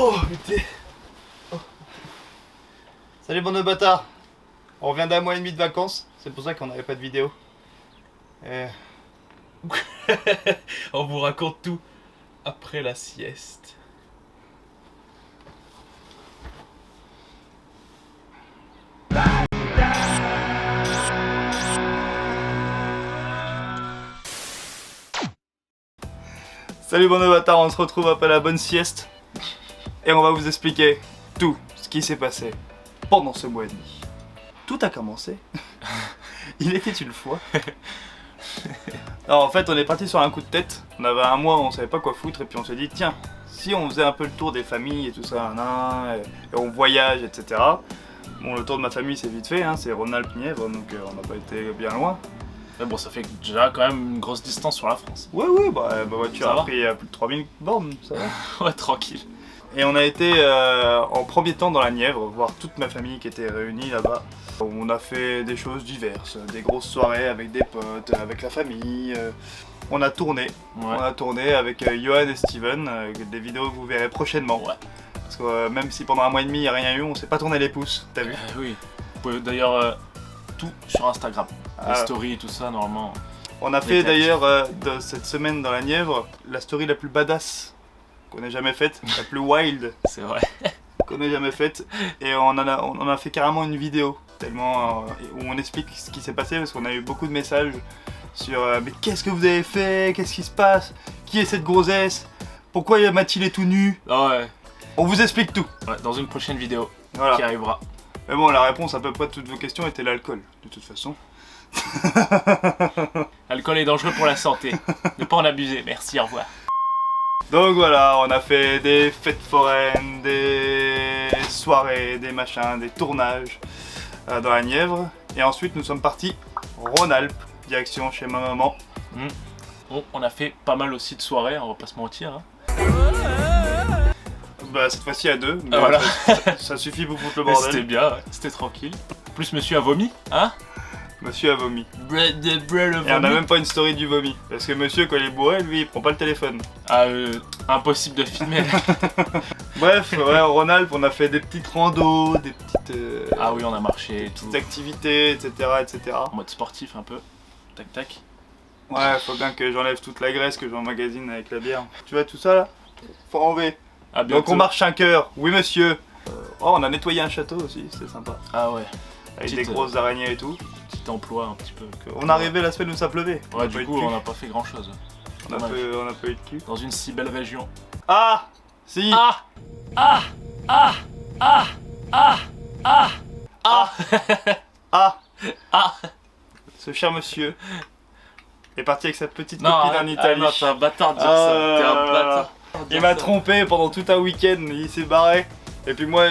Oh putain. Oh. Salut bande de bâtards. On revient d'un mois et demi de vacances, c'est pour ça qu'on n'avait pas de vidéo. On vous raconte tout après la sieste. Salut bande de bâtards, on se retrouve après la bonne sieste. Et on va vous expliquer tout ce qui s'est passé pendant ce mois et demi. Tout a commencé. Il était une fois. Alors en fait on est parti sur un coup de tête. On avait un mois, on savait pas quoi foutre et puis on s'est dit tiens, si on faisait un peu le tour des familles et tout ça, et on voyage, etc. Bon, le tour de ma famille c'est vite fait, hein, c'est Rhône-Alpes-Nièvre, donc on n'a pas été bien loin. Mais bon, ça fait déjà quand même une grosse distance sur la France. Ouais, bah ma voiture Ça a va pris plus de 3000 bornes, ça va. Ouais, tranquille. Et on a été en premier temps dans la Nièvre, voir toute ma famille qui était réunie là-bas. On a fait des choses diverses, des grosses soirées avec des potes, avec la famille. On a tourné, Ouais. on a tourné avec Johan et Steven, des vidéos que vous verrez prochainement. Ouais. Parce que même si pendant un mois et demi il n'y a rien eu, on s'est pas tourné les pouces, t'as vu? Oui. Vous pouvez d'ailleurs tout sur Instagram. Les Ah. stories, tout ça, normalement. On a fait d'ailleurs de cette semaine dans la Nièvre la story la plus badass qu'on ait jamais faite, la plus wild C'est vrai. qu'on ait jamais faite, et on en a fait carrément une vidéo tellement où on explique ce qui s'est passé parce qu'on a eu beaucoup de messages sur mais qu'est-ce que vous avez fait, qu'est-ce qui se passe, qui est cette grossesse, pourquoi Mathilde est tout nu, Ah ouais. on vous explique tout. Ouais, dans une prochaine vidéo Voilà. qui arrivera. Mais bon, la réponse à peu près de toutes vos questions était l'alcool de toute façon. L'alcool est dangereux pour la santé. Ne pas en abuser. Merci, au revoir. Donc voilà, on a fait des fêtes foraines, des soirées, des machins, des tournages dans la Nièvre. Et ensuite nous sommes partis Rhône-Alpes, direction chez ma maman. Bon, on a fait pas mal aussi de soirées, on va pas se mentir. Hein. Bah cette fois-ci à deux, mais Voilà. ça suffit pour foutre le Mais bordel. c'était bien, ouais. C'était tranquille. En plus, monsieur a vomi, hein? Monsieur a vomi. Bread Et on a même pas une story du vomi. Parce que monsieur quand il est bourré, lui il prend pas le téléphone. Ah, impossible de filmer. Bref, ouais, en Rhône-Alpes on a fait des petites randos, des petites, Ah oui, on a marché et tout. petites activités, etc., etc. En mode sportif un peu. Tac tac. Ouais, faut bien que j'enlève toute la graisse que j'emmagasine avec la bière. Tu vois tout ça là? Faut enlever. À bientôt. Donc on marche 5 heures, oui monsieur. Oh, on a nettoyé un château aussi, c'était sympa. Ah ouais, Avec Petite, des grosses araignées et tout. petit emploi un petit peu. On est arrivé la semaine où ça pleuvait. Ouais, a du pas eu coup, de cul. on n'a pas fait grand chose. on a pas eu de cul. Dans une si belle région. Ah si. Ah Ah Ah Ah Ah Ah Ah Ah Ah Ce cher monsieur est parti avec sa petite Non, copine en Italie. non, t'es un bâtard de dire ça. T'es un bâtard. Il m'a trompé pendant tout un week-end, il s'est barré. Et puis moi,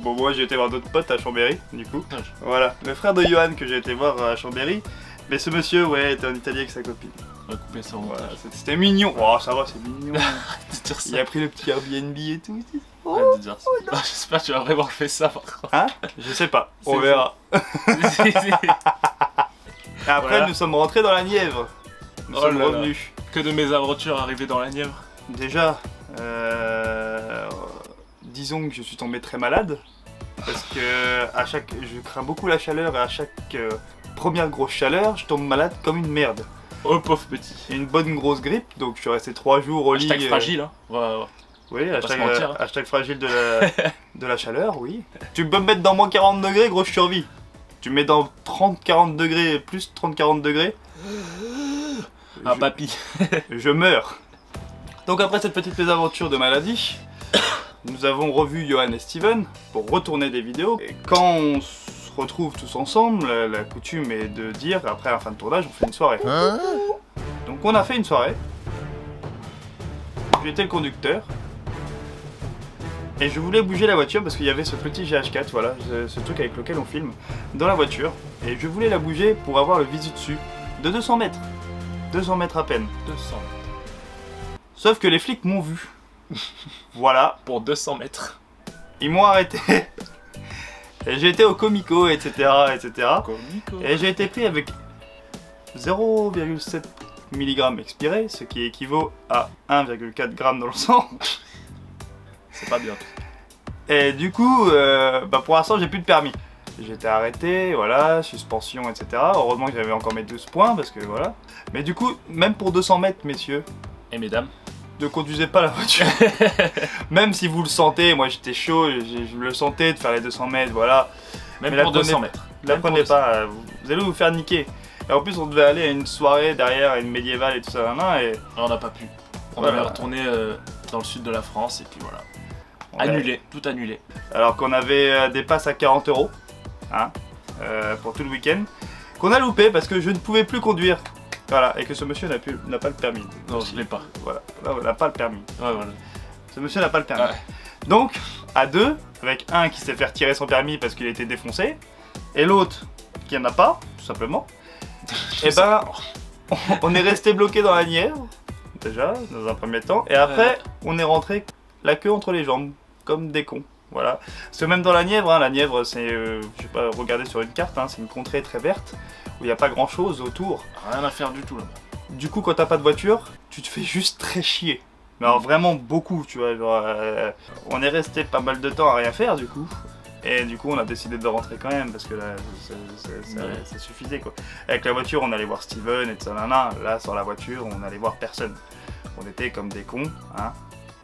moi j'ai été voir d'autres potes à Chambéry, du coup. Voilà, le frère de Johan que j'ai été voir à Chambéry. Mais ce monsieur, ouais, était en Italie avec sa copine. On va couper ça au Voilà, montage. c'était mignon. Oh, ça va, c'est mignon. Arrête de dire ça. Il a pris le petit Airbnb et tout. Arrête de dire ça. Non, j'espère que tu vas vraiment faire ça par contre. Hein? Je sais pas, on C'est verra. C'est- Et après, Voilà. nous sommes rentrés dans la Nièvre. Nous Oh sommes là là. revenus. Que de mes aventures arrivées dans la Nièvre. Déjà, disons que je suis tombé très malade. Parce que je crains beaucoup la chaleur et à chaque première grosse chaleur, je tombe malade comme une merde. Oh pauvre petit. Et une bonne grosse grippe, donc je suis resté 3 jours au lit. Hashtag fragile, hein. Ouais. Oui, pas se mentir, hein. hashtag fragile de la chaleur, oui. Tu peux me mettre dans moins 40 degrés, gros, je survis. Tu me mets dans 30-40 degrés, plus 30-40 degrés. Un papy. Je meurs. Donc après cette petite mésaventure de maladie, nous avons revu Johan et Steven pour retourner des vidéos. Et quand on se retrouve tous ensemble, la coutume est de dire, après la fin de tournage, on fait une soirée. Donc on a fait une soirée. J'étais le conducteur. Et je voulais bouger la voiture parce qu'il y avait ce petit GH4, voilà, ce truc avec lequel on filme, dans la voiture. Et je voulais la bouger pour avoir le visu dessus, de 200 mètres. 200 mètres à peine. 200. Sauf que les flics m'ont vu. Voilà, Pour 200 mètres. ils m'ont arrêté. Et j'ai été au Comico, etc. etc. Comico. Et j'ai été pris avec 0,7 mg expiré, ce qui équivaut à 1,4 g dans le sang. C'est pas bien. Et du coup, pour l'instant, j'ai plus de permis. J'ai été arrêté, voilà, suspension, etc. Heureusement que j'avais encore mes 12 points, parce que voilà. Mais du coup, même pour 200 mètres, messieurs, Et mesdames? ne conduisez pas la voiture. Même si vous le sentez, moi j'étais chaud, je le sentais de faire les 200 mètres, voilà. Même Mais pour 200 mètres. La Même pour prenez 200. pas, vous allez vous faire niquer. Et en plus, on devait aller à une soirée derrière, à une médiévale et tout ça, et On n'a pas pu. On Voilà. avait retourné dans le sud de la France et puis voilà. on a- Annulé, tout annulé. Alors qu'on avait des passes à 40 €, hein, pour tout le week-end, qu'on a loupé parce que je ne pouvais plus conduire. Voilà, et que ce monsieur n'a pas le permis. Non, je l'ai pas. Voilà, là, on n'a pas le permis. Ouais, voilà. Ce monsieur n'a pas le permis. Ouais. Donc, à deux, avec un qui s'est fait retirer son permis parce qu'il était défoncé, et l'autre qui en a pas, tout simplement, et ben, on est resté bloqué dans la Nièvre, déjà, dans un premier temps, et après, on est rentré la queue entre les jambes, comme des cons. Voilà. Parce que même dans la Nièvre, hein, la Nièvre, c'est, je sais pas, regardez sur une carte, hein, c'est une contrée très verte, où il n'y a pas grand chose autour. Rien à faire du tout là-bas. Du coup, quand t'as pas de voiture, tu te fais juste très chier. Mais alors vraiment beaucoup, tu vois. Genre, on est resté pas mal de temps à rien faire, du coup. Et du coup, on a décidé de rentrer quand même, parce que là, ça suffisait, quoi. Avec la voiture, on allait voir Steven et tout ça, là, sans la voiture, on allait voir personne. On était comme des cons, hein.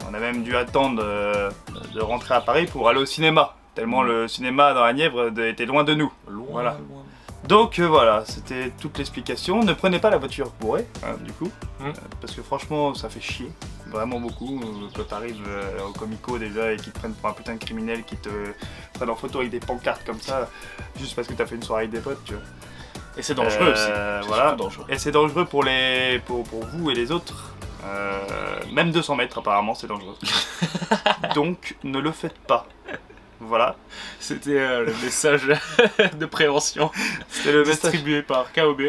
On a même dû attendre de rentrer à Paris pour aller au cinéma. Tellement le cinéma dans la Nièvre était loin de nous. Loin, Voilà. loin. Donc voilà, c'était toute l'explication. Ne prenez pas la voiture bourrée, hein, du coup, parce que franchement, ça fait chier, vraiment beaucoup. Quand t'arrives au Comico déjà et qu'ils te prennent pour un putain de criminel, qui te prennent en photo avec des pancartes comme ça, juste parce que t'as fait une soirée avec des potes, tu vois. Et c'est dangereux aussi. C'est Voilà. surtout dangereux. Et c'est dangereux pour vous et les autres. Même 200 mètres apparemment, c'est dangereux. Donc ne le faites pas. Voilà. C'était le message de prévention C'était le message. distribué par KOB.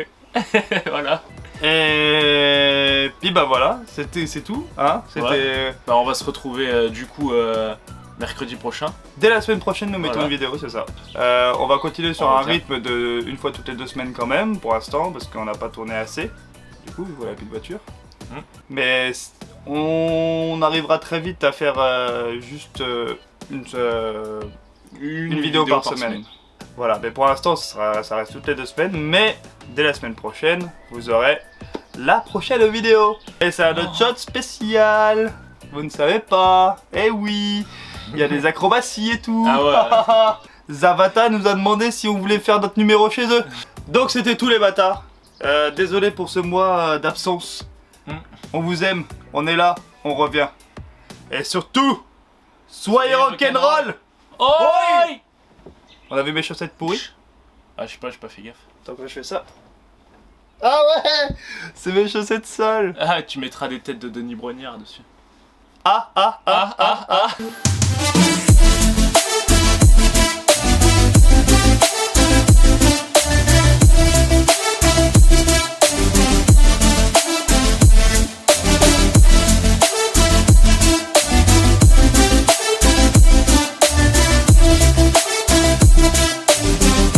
Voilà. Et puis bah voilà, c'est tout, hein. C'était Bah, on va se retrouver du coup mercredi prochain. dès la semaine prochaine, nous mettons Voilà. une vidéo, c'est ça. On va continuer sur On un revient. rythme de une fois toutes les 2 semaines quand même, pour l'instant, parce qu'on n'a pas tourné assez. Du coup, voilà, plus de voiture. Mais on arrivera très vite à faire juste une vidéo par semaine. Voilà, mais pour l'instant, ça reste toutes les 2 semaines, mais dès la semaine prochaine, vous aurez la prochaine vidéo. Et c'est un autre shot spécial. Vous ne savez pas. Eh oui, il y a des acrobaties et tout. Ah ouais. Zavata nous a demandé si on voulait faire notre numéro chez eux. Donc c'était tout les bâtards. Désolé pour ce mois d'absence. On vous aime, on est là, on revient. Et surtout, soyez rock'n'roll. Oi. On a vu mes chaussettes pourries? Ah, je sais pas, j'ai pas fait gaffe. Tant que je fais ça. Ah ouais, c'est mes chaussettes sales. Ah, tu mettras des têtes de Denis Brognard dessus. Ah.